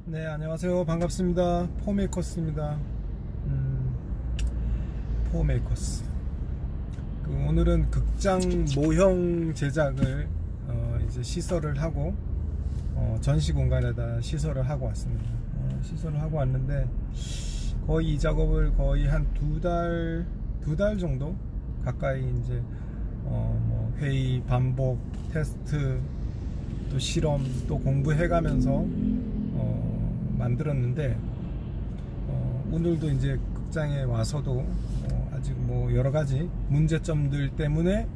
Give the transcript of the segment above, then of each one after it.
네, 안녕하세요. 반갑습니다. 포메이커스입니다. 포메이커스. 오늘은 극장 모형 제작을 이제 시설을 하고 전시 공간에다 시설을 하고 왔습니다. 시설을 하고 왔는데 거의 이 작업을 거의 한 두 달 정도 가까이 이제 뭐 회의, 반복, 테스트, 또 실험, 또 공부해가면서 만들었는데 오늘도 이제 극장에 와서도 아직 뭐 여러가지 문제점들 때문에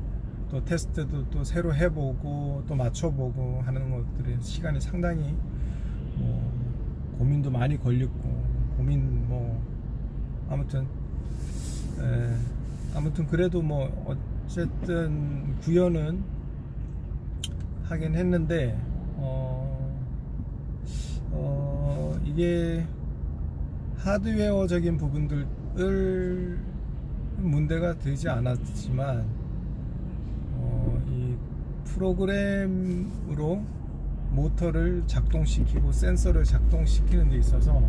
또 테스트도 또 새로 해보고 또 맞춰보고 하는 것들에 시간이 상당히 고민도 많이 걸렸고 아무튼 그래도 뭐 어쨌든 구현은 하긴 했는데 이게 하드웨어적인 부분들을 문제가 되지 않았지만 이 프로그램으로 모터를 작동시키고 센서를 작동시키는 데 있어서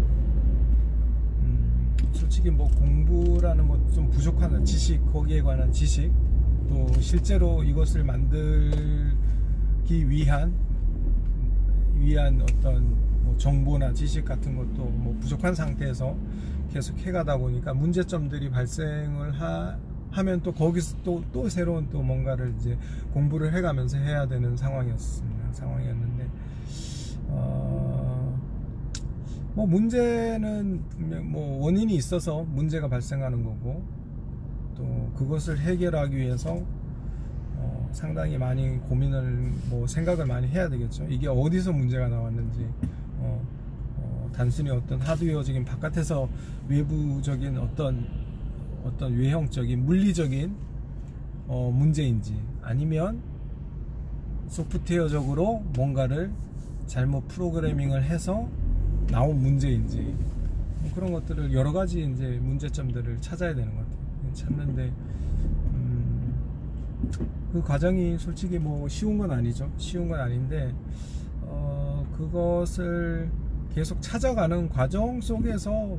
솔직히 뭐 공부라는 것 좀 부족한 지식, 거기에 관한 지식, 또 실제로 이것을 만들기 위한 어떤 정보나 지식 같은 것도 부족한 상태에서 계속 해가다 보니까 문제점들이 발생을 하면 또 거기서 또 새로운 또 뭔가를 이제 공부를 해가면서 해야 되는 상황이었는데 문제는 분명 원인이 있어서 문제가 발생하는 거고, 또 그것을 해결하기 위해서 상당히 많이 고민을 생각을 많이 해야 되겠죠. 이게 어디서 문제가 나왔는지, 단순히 어떤 하드웨어적인 바깥에서 외부적인 어떤 외형적인 물리적인 문제인지, 아니면 소프트웨어적으로 뭔가를 잘못 프로그래밍을 해서 나온 문제인지, 그런 것들을 여러 가지 이제 문제점들을 찾아야 되는 것 같아요. 찾는데 그 과정이 솔직히 쉬운 건 아니죠. 쉬운 건 아닌데 그것을 계속 찾아가는 과정 속에서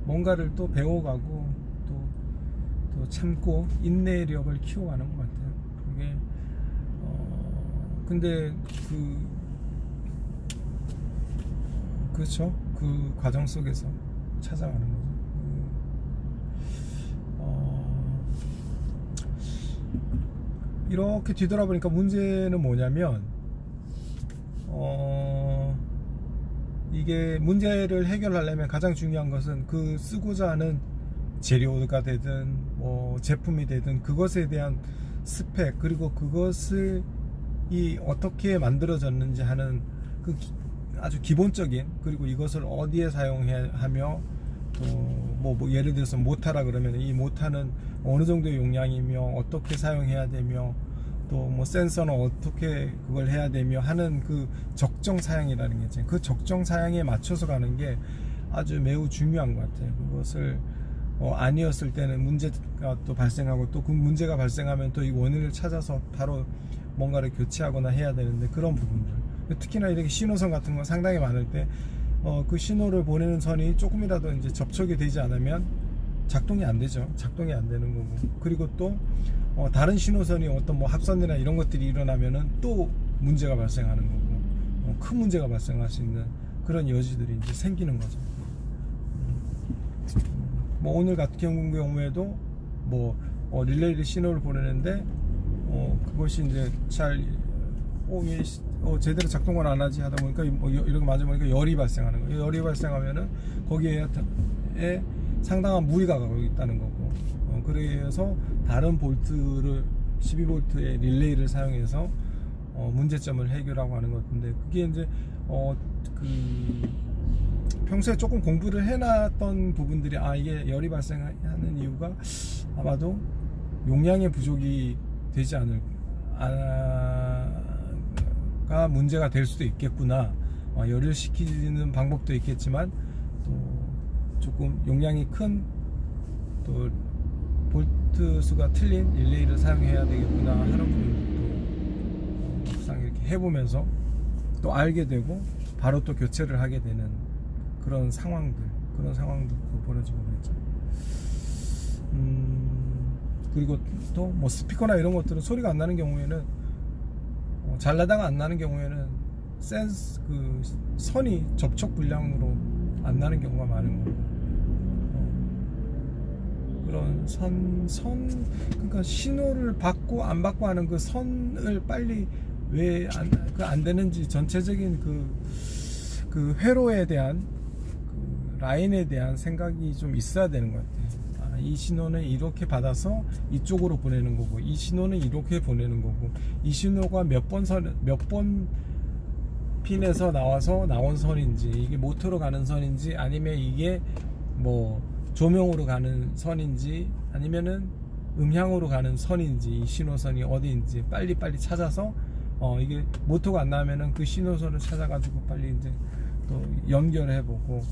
뭔가를 또 배워가고 또 참고 인내력을 키워가는 것 같아요. 그게 근데 그렇죠. 그 과정 속에서 찾아가는 거죠. 이렇게 뒤돌아보니까 문제는 뭐냐면 이게 문제를 해결하려면 가장 중요한 것은 그 쓰고자 하는 재료가 되든 제품이 되든 그것에 대한 스펙, 그리고 그것을 어떻게 만들어졌는지 하는 그 아주 기본적인, 그리고 이것을 어디에 사용하며 또 예를 들어서 모타라 그러면 이 모타는 어느 정도의 용량이며 어떻게 사용해야 되며, 또 센서는 어떻게 그걸 해야 되며 하는 그 적정 사양이라는 게 있잖아요. 그 적정 사양에 맞춰서 가는 게 아주 매우 중요한 것 같아요. 그것을 아니었을 때는 문제가 또 발생하고, 또 그 문제가 발생하면 또 이 원인을 찾아서 바로 뭔가를 교체하거나 해야 되는데, 그런 부분들, 특히나 이렇게 신호선 같은 거 상당히 많을 때 그 신호를 보내는 선이 조금이라도 이제 접촉이 되지 않으면 작동이 안 되죠. 작동이 안 되는 거고, 그리고 또 다른 신호선이 어떤 합선이나 이런 것들이 일어나면은 또 문제가 발생하는 거고, 큰 문제가 발생할 수 있는 그런 여지들이 이제 생기는 거죠. 오늘 같은 경우에도 릴레이 신호를 보내는데 그것이 이제 잘 제대로 작동을 안 하지 하다 보니까 이렇게 맞으면 열이 발생하는 거예요. 열이 발생하면은 거기에 상당한 무리가 가고 있다는 거고, 그래서 다른 볼트를 12V의 릴레이를 사용해서 문제점을 해결하고 하는 것 같은데, 그게 이제 평소에 조금 공부를 해놨던 부분들이 이게 열이 발생하는 이유가 아마도 용량의 부족이 되지 가 문제가 될 수도 있겠구나. 열을 식히는 방법도 있겠지만 또 조금 용량이 큰 또 볼트 수가 틀린 릴레이를 사용해야 되겠구나 하는 부분도 막상 이렇게 해보면서 또 알게 되고, 바로 또 교체를 하게 되는 그런 상황들 벌어지고 있죠. 그리고 또 뭐 스피커나 이런 것들은 소리가 안 나는 경우에는 잘나다가 안 나는 경우에는 센스 그 선이 접촉 불량으로 안 나는 경우가 많은 거고, 그런 그러니까 신호를 받고 안 받고 하는 그 선을 빨리 왜 안 되는지 전체적인 그 회로에 대한 그 라인에 대한 생각이 좀 있어야 되는 것 같아요. 이 신호는 이렇게 받아서 이쪽으로 보내는 거고, 이 신호는 이렇게 보내는 거고, 이 신호가 몇 번 핀에서 나온 선인지, 이게 모터로 가는 선인지, 아니면 이게 뭐 조명으로 가는 선인지, 아니면은 음향으로 가는 선인지, 이 신호선이 어디인지 빨리 찾아서 이게 모터가 안 나오면은 그 신호선을 찾아가지고 빨리 이제 또 연결해보고,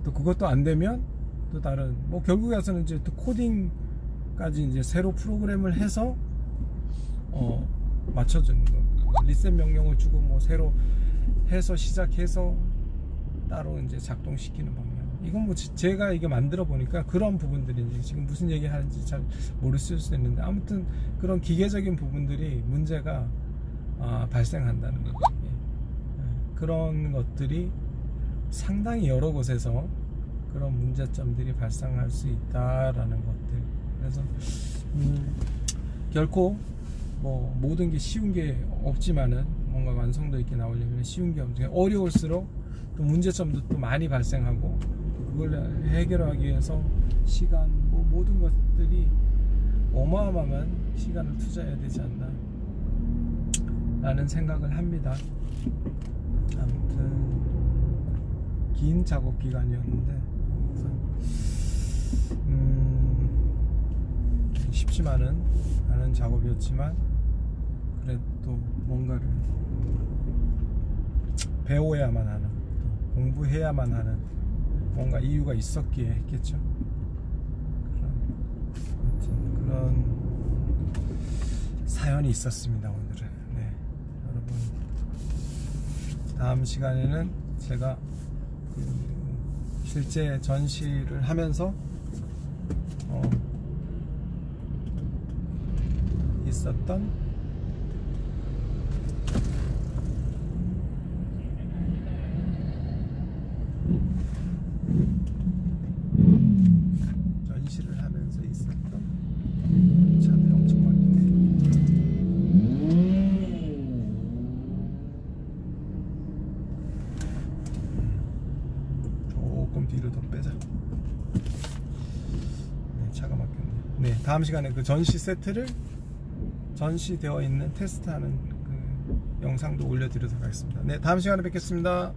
또 그것도 안 되면 또 다른 뭐 결국에서는 이제 또 코딩까지 이제 새로 프로그램을 해서 맞춰주는 거, 리셋 명령을 주고 뭐 새로 해서 시작해서 따로 이제 작동시키는 방향. 이건 뭐 제가 이게 만들어 보니까 그런 부분들이 이제 지금 무슨 얘기 하는지 잘 모르실 수도 있는데, 아무튼 그런 기계적인 부분들이 문제가 발생한다는 거죠. 그런 것들이 상당히 여러 곳에서 그런 문제점들이 발생할 수 있다라는 것들. 그래서 결코 뭐 모든 게 쉬운 게 없지만은, 뭔가 완성도 있게 나오려면 쉬운 게 없지만 어려울수록 또 문제점도 또 많이 발생하고, 그걸 해결하기 위해서 시간 뭐 모든 것들이 어마어마한 시간을 투자해야 되지 않나 라는 생각을 합니다. 아무튼 긴 작업 기간이었는데 쉽지만은 않은 작업이었지만, 그래도 뭔가를 배워야만 하는, 또 공부해야만 하는 뭔가 이유가 있었기에 했겠죠. 그런 사연이 있었습니다, 오늘은. 네, 여러분, 다음 시간에는 제가 실제 전시를 하면서 있었던 차들이 엄청 많긴 해. 조금 뒤로 더 빼자. 네, 차가 막혔네. 네, 다음 시간에 그 전시 세트를, 전시되어 있는 테스트하는 그 영상도 올려드리도록 하겠습니다. 네, 다음 시간에 뵙겠습니다.